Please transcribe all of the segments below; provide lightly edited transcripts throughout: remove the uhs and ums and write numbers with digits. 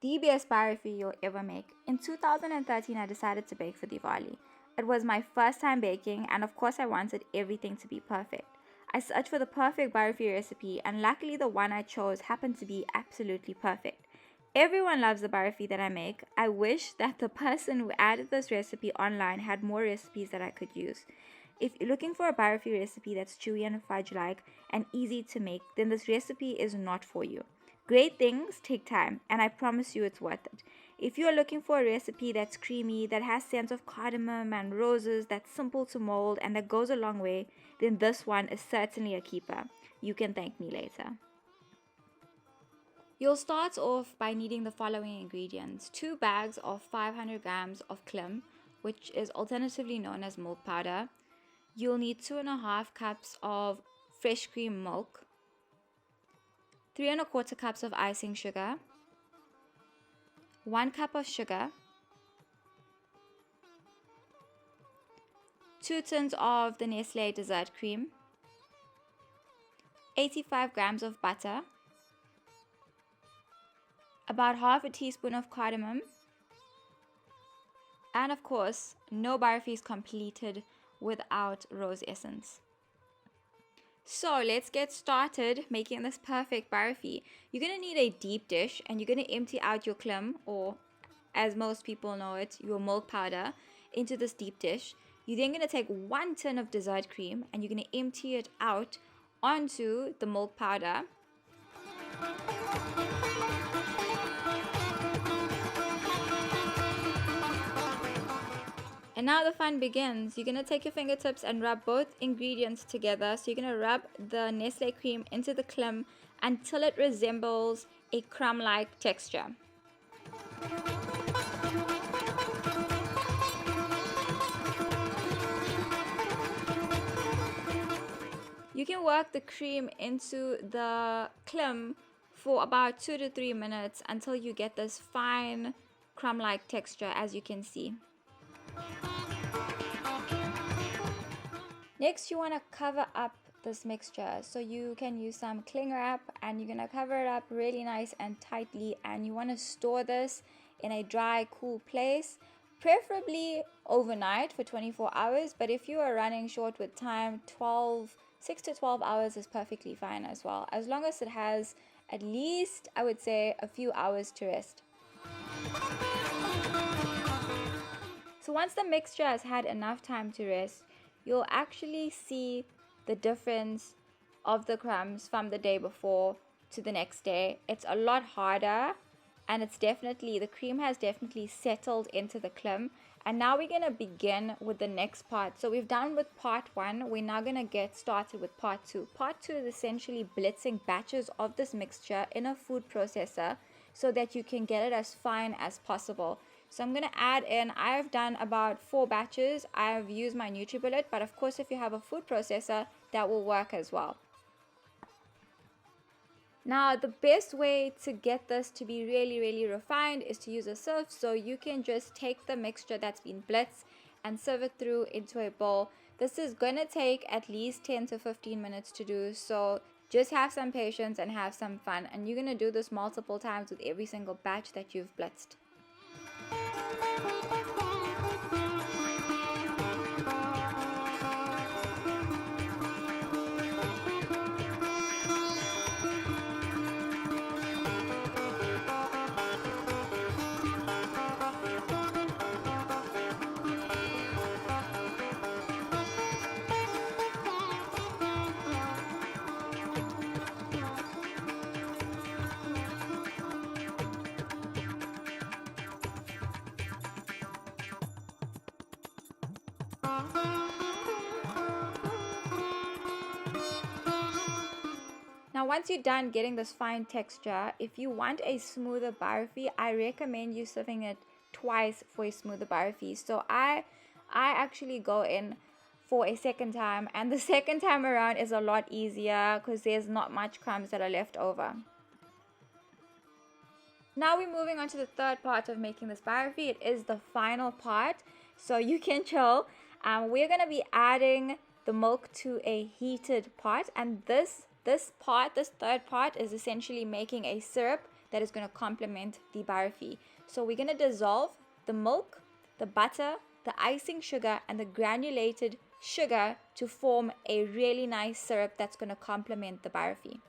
the best barfie you'll ever make. In 2013, I decided to bake for Diwali. It was my first time baking, and of course I wanted everything to be perfect. I searched for the perfect barfie recipe, and luckily the one I chose happened to be absolutely perfect. Everyone loves the barfie that I make. I wish that the person who added this recipe online had more recipes that I could use. If you're looking for a barfie recipe that's chewy and fudge-like and easy to make, then this recipe is not for you. Great things take time, and I promise you it's worth it. If you are looking for a recipe that's creamy, that has scents of cardamom and roses, that's simple to mold, and that goes a long way, then this one is certainly a keeper. You can thank me later. You'll start off by needing the following ingredients: 2 bags of 500 grams of Klim, which is alternatively known as milk powder. You'll need 2.5 cups of fresh cream milk, 3¼ cups of icing sugar, 1 cup of sugar, 2 tins of the Nestle dessert cream, 85 grams of butter, about ½ teaspoon of cardamom, and of course, no barfie is completed without rose essence. So let's get started making this perfect barfie. You're going to need a deep dish, and you're going to empty out your Klim, or as most people know it, your milk powder, into this deep dish. You're then going to take 1 tin of dessert cream, and you're going to empty it out onto the milk powder. And now the fun begins. You're going to take your fingertips and rub both ingredients together. So you're going to rub the Nestle cream into the Klim until it resembles a crumb-like texture. You can work the cream into the Klim for about 2 to 3 minutes until you get this fine crumb-like texture, as you can see. Next, you want to cover up this mixture. So you can use some cling wrap, and you're going to cover it up really nice and tightly, and you want to store this in a dry, cool place, preferably overnight for 24 hours. But if you are running short with time, 6 to 12 hours is perfectly fine as well, as long as it has at least, I would say, a few hours to rest. So once the mixture has had enough time to rest, you'll actually see the difference of the crumbs from the day before to the next day. It's a lot harder, and the cream has definitely settled into the Klim. And now we're going to begin with the next part. So we've done with part 1. We're now going to get started with part 2. Part 2 is essentially blitzing batches of this mixture in a food processor so that you can get it as fine as possible. So I'm going to add in, I've done about 4 batches. I've used my NutriBullet, but of course if you have a food processor, that will work as well. Now the best way to get this to be really, really refined is to use a sieve. So you can just take the mixture that's been blitzed and sieve it through into a bowl. This is going to take at least 10 to 15 minutes to do, so just have some patience and have some fun. And you're going to do this multiple times with every single batch that you've blitzed. Now once you're done getting this fine texture, if you want a smoother barfie, I recommend you sieving it twice for a smoother barfie. So I actually go in for a second time, and the second time around is a lot easier because there's not much crumbs that are left over. Now we're moving on to the third part of making this barfie. It is the final part, so you can chill. We're going to be adding the milk to a heated pot, and this third part is essentially making a syrup that is going to complement the barfi. So we're going to dissolve the milk, the butter, the icing sugar, and the granulated sugar to form a really nice syrup that's going to complement the barfi.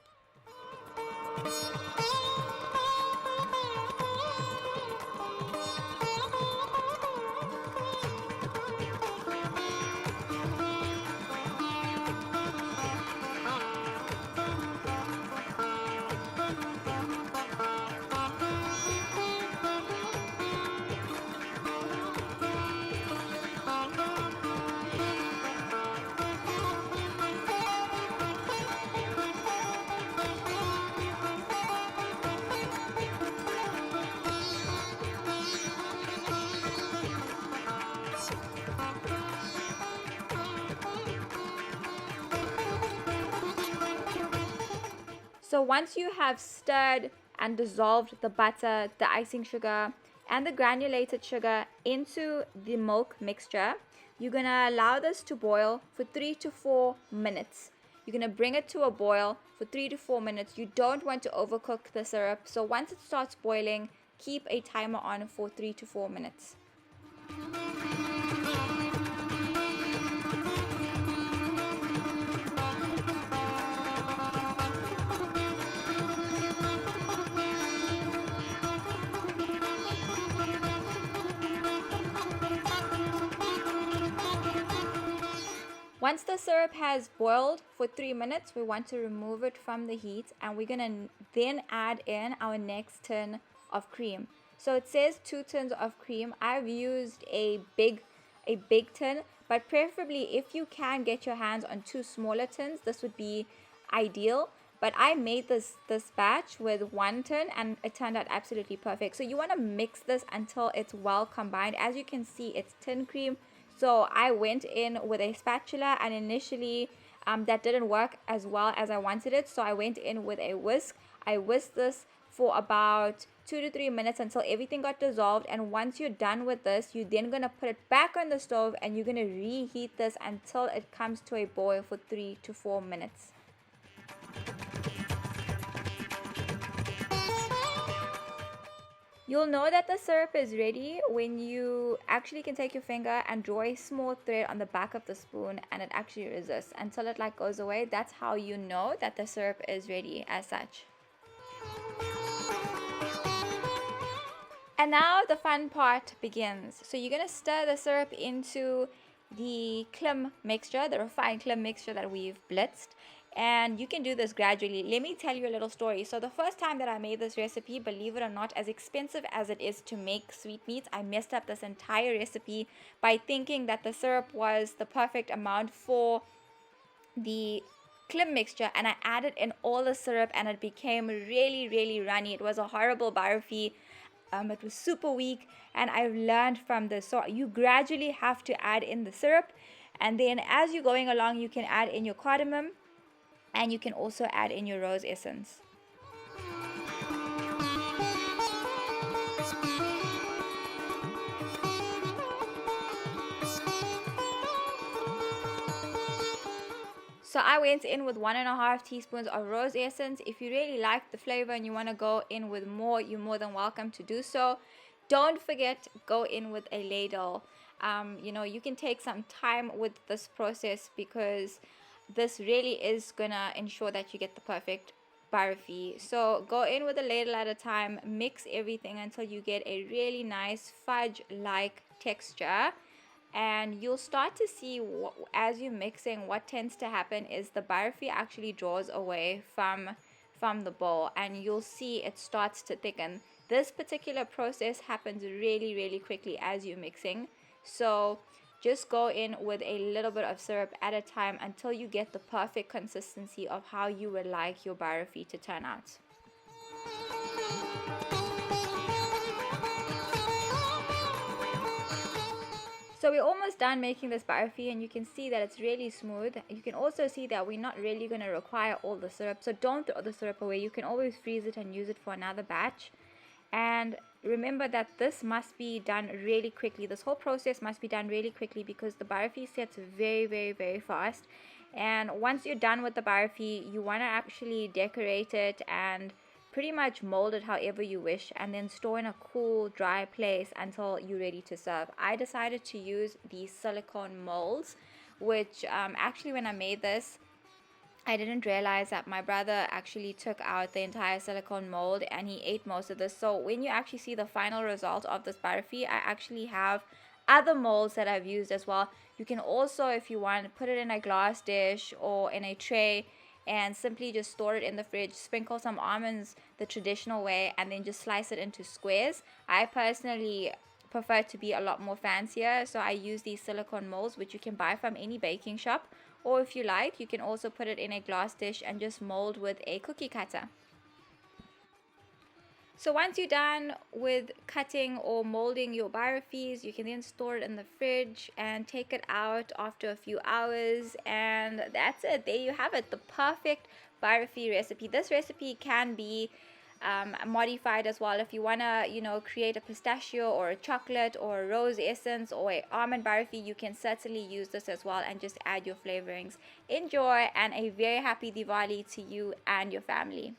So once you have stirred and dissolved the butter, the icing sugar, and the granulated sugar into the milk mixture, you're going to allow this to boil for 3 to 4 minutes. You're going to bring it to a boil for 3 to 4 minutes. You don't want to overcook the syrup. So once it starts boiling, keep a timer on for 3 to 4 minutes. Once the syrup has boiled for 3 minutes, we want to remove it from the heat, and we're going to then add in our next tin of cream. So it says 2 tins of cream. I've used a big tin, but preferably if you can get your hands on 2 smaller tins, this would be ideal. But I made this batch with 1 tin and it turned out absolutely perfect. So you want to mix this until it's well combined. As you can see, it's tin cream. So I went in with a spatula, and initially that didn't work as well as I wanted it. So I went in with a whisk. I whisked this for about 2 to 3 minutes until everything got dissolved. And once you're done with this, you're then going to put it back on the stove and you're going to reheat this until it comes to a boil for 3 to 4 minutes. You'll know that the syrup is ready when you actually can take your finger and draw a small thread on the back of the spoon, and it actually resists until it like goes away. That's how you know that the syrup is ready as such. And now the fun part begins. So you're going to stir the syrup into the Klim mixture, the refined Klim mixture that we've blitzed. And you can do this gradually. Let me tell you a little story. So the first time that I made this recipe, believe it or not, as expensive as it is to make sweetmeats, I messed up this entire recipe by thinking that the syrup was the perfect amount for the Klim mixture, and I added in all the syrup and it became really, really runny. It was a horrible barfi. It was super weak, and I've learned from this. So you gradually have to add in the syrup, and then as you're going along, you can add in your cardamom, and you can also add in your rose essence. So I went in with 1.5 teaspoons of rose essence. If you really like the flavor and you want to go in with more, you're more than welcome to do so. Don't forget, go in with a ladle. You can take some time with this process because this really is gonna ensure that you get the perfect barfi. So go in with a ladle at a time, mix everything until you get a really nice fudge-like texture, and you'll start to see as you're mixing, what tends to happen is the barfi actually draws away from the bowl, and you'll see it starts to thicken. This particular process happens really, really quickly as you're mixing. So just go in with a little bit of syrup at a time until you get the perfect consistency of how you would like your barfi to turn out. So we're almost done making this barfi, and you can see that it's really smooth. You can also see that we're not really going to require all the syrup, so don't throw the syrup away. You can always freeze it and use it for another batch. And remember that this must be done really quickly. This whole process must be done really quickly because the barfi sets very, very, very fast. And once you're done with the barfi, you want to actually decorate it and pretty much mold it however you wish and then store in a cool, dry place until you're ready to serve. I decided to use these silicone molds, which actually when I made this, I didn't realize that my brother actually took out the entire silicone mold and he ate most of this. So when you actually see the final result of this BUTTERICING, I actually have other molds that I've used as well. You can also, if you want, put it in a glass dish or in a tray and simply just store it in the fridge. Sprinkle some almonds the traditional way and then just slice it into squares. I personally prefer to be a lot more fancier, so I use these silicone molds, which you can buy from any baking shop, or if you like, you can also put it in a glass dish and just mold with a cookie cutter. So once you're done with cutting or molding your BUTTERICINGs, you can then store it in the fridge and take it out after a few hours, and that's it. There you have it, the perfect BUTTERICING recipe. This recipe can be modified as well. If you want to, you know, create a pistachio or a chocolate or a rose essence or a almond BUTTERICING, you can certainly use this as well and just add your flavorings. Enjoy, and a very happy Diwali to you and your family.